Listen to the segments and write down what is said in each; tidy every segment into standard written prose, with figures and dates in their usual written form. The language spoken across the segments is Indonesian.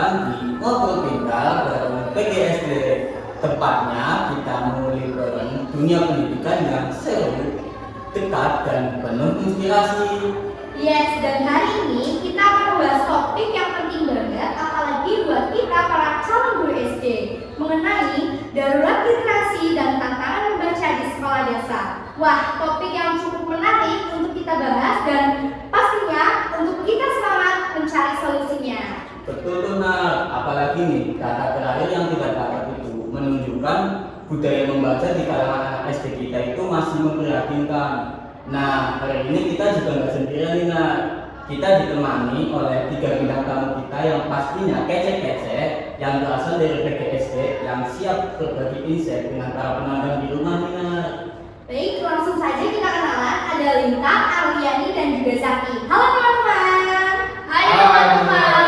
datang di Ngobrol Pintar bareng PGSD. Tepatnya kita mengulik bareng dunia pendidikan yang seru, dekat, dan penuh inspirasi. Yes, dan hari ini kita akan membahas topik yang penting banget, apalagi buat kita para calon guru SD, mengenai darurat literasi dan tantangan membaca di sekolah dasar. Wah, topik yang cukup menarik untuk kita bahas dan pastinya untuk kita semangat mencari solusinya. Betul benar, apalagi nih data terakhir yang kita dapat itu menunjukkan budaya membaca di kalangan anak SD kita itu masih memprihatinkan. Nah, hari ini kita juga nggak sendirian nih, Nak. Kita ditemani oleh 3 bintang tamu kita yang pastinya kece-kece, yang berasal dari PGSD, yang siap berbagi insight dengan para penonton di rumah nih, Nak. Baik, langsung saja kita kenalan. Ada Lintang, Arliani, dan juga Zaki. Halo teman-teman. Hai teman-teman.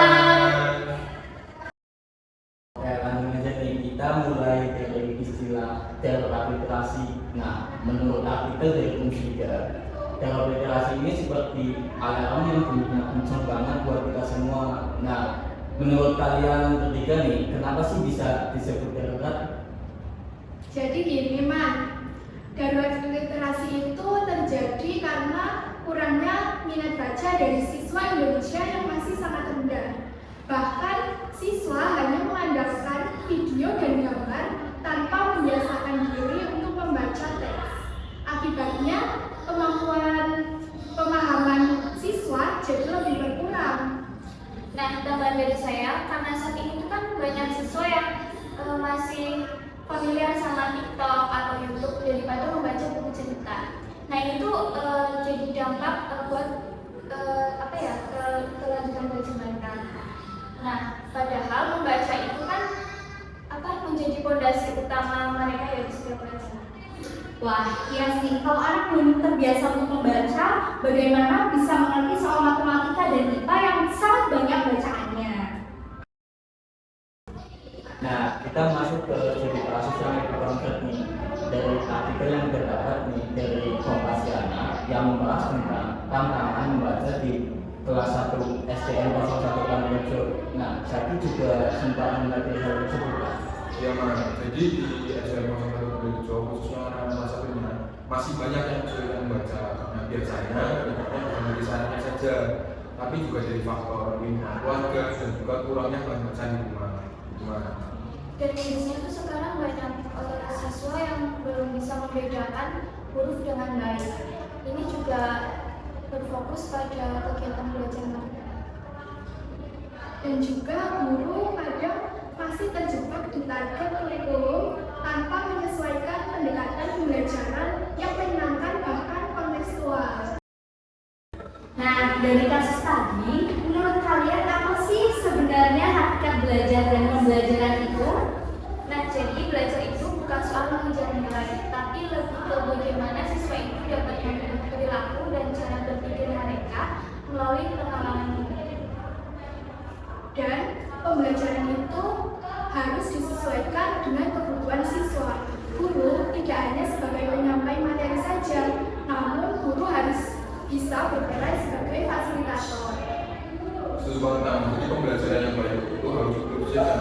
Oke, langsung aja nih, kita mulai dari istilah darurat literasi. Nah, menurut artikel dari Unsida, darurat literasi ini seperti alarm yang bunyinya kencang banget buat kita semua. Nah, menurut kalian bertiga nih, kenapa sih bisa disebut darurat? Jadi gini Man, darurat literasi itu terjadi karena kurangnya minat baca dari siswa Indonesia yang masih sangat rendah. Bahkan siswa hanya mengandalkan video dan gambar tanpa membiasakan diri untuk membaca teks. Akibatnya kemampuan pemahaman siswa jadi lebih berkurang. Nah, tambahan dari saya, karena saat ini kan banyak siswa yang masih familiar sama TikTok atau YouTube daripada membaca buku cerita. Nah, ini tuh jadi dampak buat kelanjutan belajar mereka. Nah, padahal membaca itu kan menjadi fondasi utama mereka ya di setiap pelajaran. Wah, iya sih. Kalau anak belum terbiasa untuk membaca, bagaimana bisa mengerti soal matematika dan IPA yang sangat banyak bacaannya? Nah, kita masuk ke cerita kasus yang lebih konkret nih. Dari artikel yang kita dapat nih dari Kompasiana yang membahas tentang tantangan membaca di kelas 1 STM 01 Panjang. Nah, saya juga sempat melatih hal tersebut. Ya Mas, jadi di SDM 01 Panjang khususnya orang kelas 1-nya masih banyak yang kesulitan membaca. Nah, biasanya bukan dari sananya saja, tapi juga dari faktor lingkungan keluarga dan juga kurangnya bahan bacaan di rumah. Gimana? Dan biasanya tuh sekarang banyak siswa yang belum bisa membedakan huruf dengan baik. Ini juga berfokus pada kegiatan belajar mereka. Dan juga guru kadang masih terjebak di target kurikulum tanpa menyesuaikan pendekatan pembelajaran yang menyenangkan bahkan kontekstual. Nah, dari kasus tadi, menurut kalian apa sih sebenarnya hakikat belajar dan pembelajaran itu? Nah, jadi belajar itu bukan soal mengejar nilai, tapi lebih ke bagaimana siswa itu dapat mengubah perilaku dan cara berpikir mereka melalui pengalaman hidup. Dan pembelajaran itu harus disesuaikan dengan kebutuhan siswa. Guru tidak hanya sebagai penyampai materi saja, namun guru harus bisa berperan sebagai fasilitator. Sesuatu banget, jadi pembelajaran yang baik itu harus inklusif dan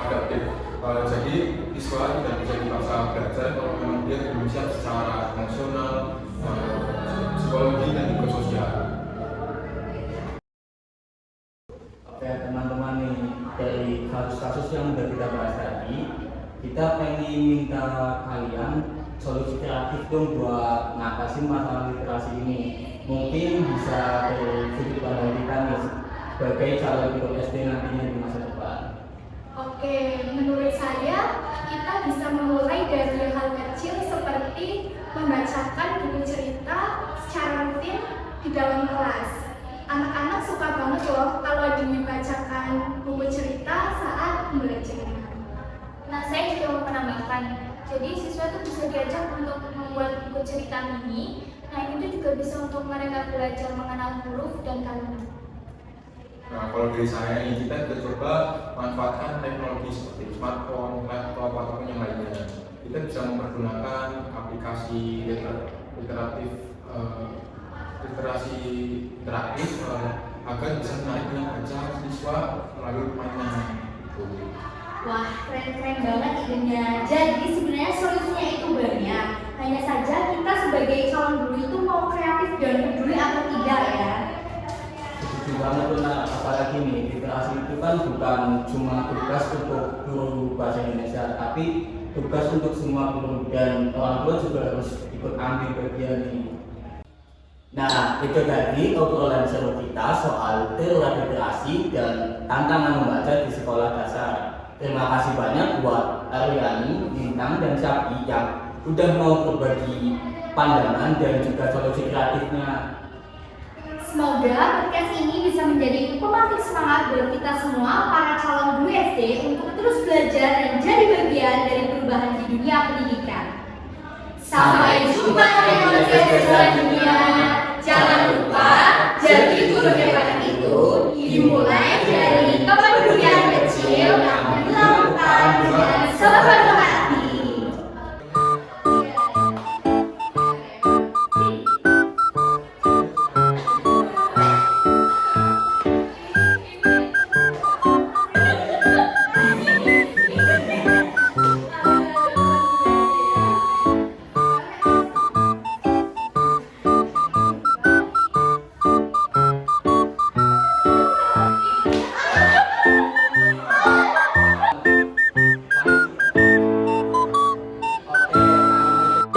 adaptif. Jadi siswa tidak bisa dipaksa belajar kalau memang dia belum siap secara emosional, psikologi dan juga sosial. Oke teman-teman nih, dari kasus-kasus yang sudah kita bahas tadi, kita pengen minta kalian solusi kreatif dong buat ngatasin masalah literasi ini. Mungkin bisa dari sudut pandang kita nih sebagai calon guru SD nantinya di masa depan. Oke, menurut saya kita bisa memulai dari hal kecil seperti membacakan buku cerita secara rutin di dalam kelas. Anak-anak suka banget loh kalau dibacakan buku cerita saat belajar. Nah, saya juga mau menambahkan, jadi siswa tuh bisa diajak untuk membuat buku cerita mini. Nah, itu juga bisa untuk mereka belajar mengenal huruf dan kalimat. Nah, kalau dari saya ini kita bisa coba manfaatkan teknologi seperti smartphone, laptop, ataupun yang lainnya. Kita bisa mempergunakan aplikasi literasi interaktif agar bisa menarik minat baca siswa melalui permainan. Gitu. Wah, keren-keren banget idenya. Jadi sebenarnya solusinya itu banyak. Hanya saja kita sebagai calon guru itu mau kreatif dan peduli atau tidak ya. Setuju banget tuh Nak, apalagi nih literasi itu kan bukan cuma tugas untuk guru bahasa Indonesia, tapi tugas untuk semua guru dan orang tua juga harus ikut ambil bagian nih. Nah, itu tadi obrolan seru kita soal teori literasi dan tantangan membaca di sekolah dasar. Terima kasih banyak buat Aryani, Bintang, dan Syafi yang udah mau berbagi pandangan dan juga solusi kreatifnya. Semoga podcast ini bisa menjadi pematik semangat buat kita semua para calon guru SD untuk terus belajar dan jadi bagian dari perubahan di dunia pendidikan. Sampai jumpa di podcast selanjutnya. Jangan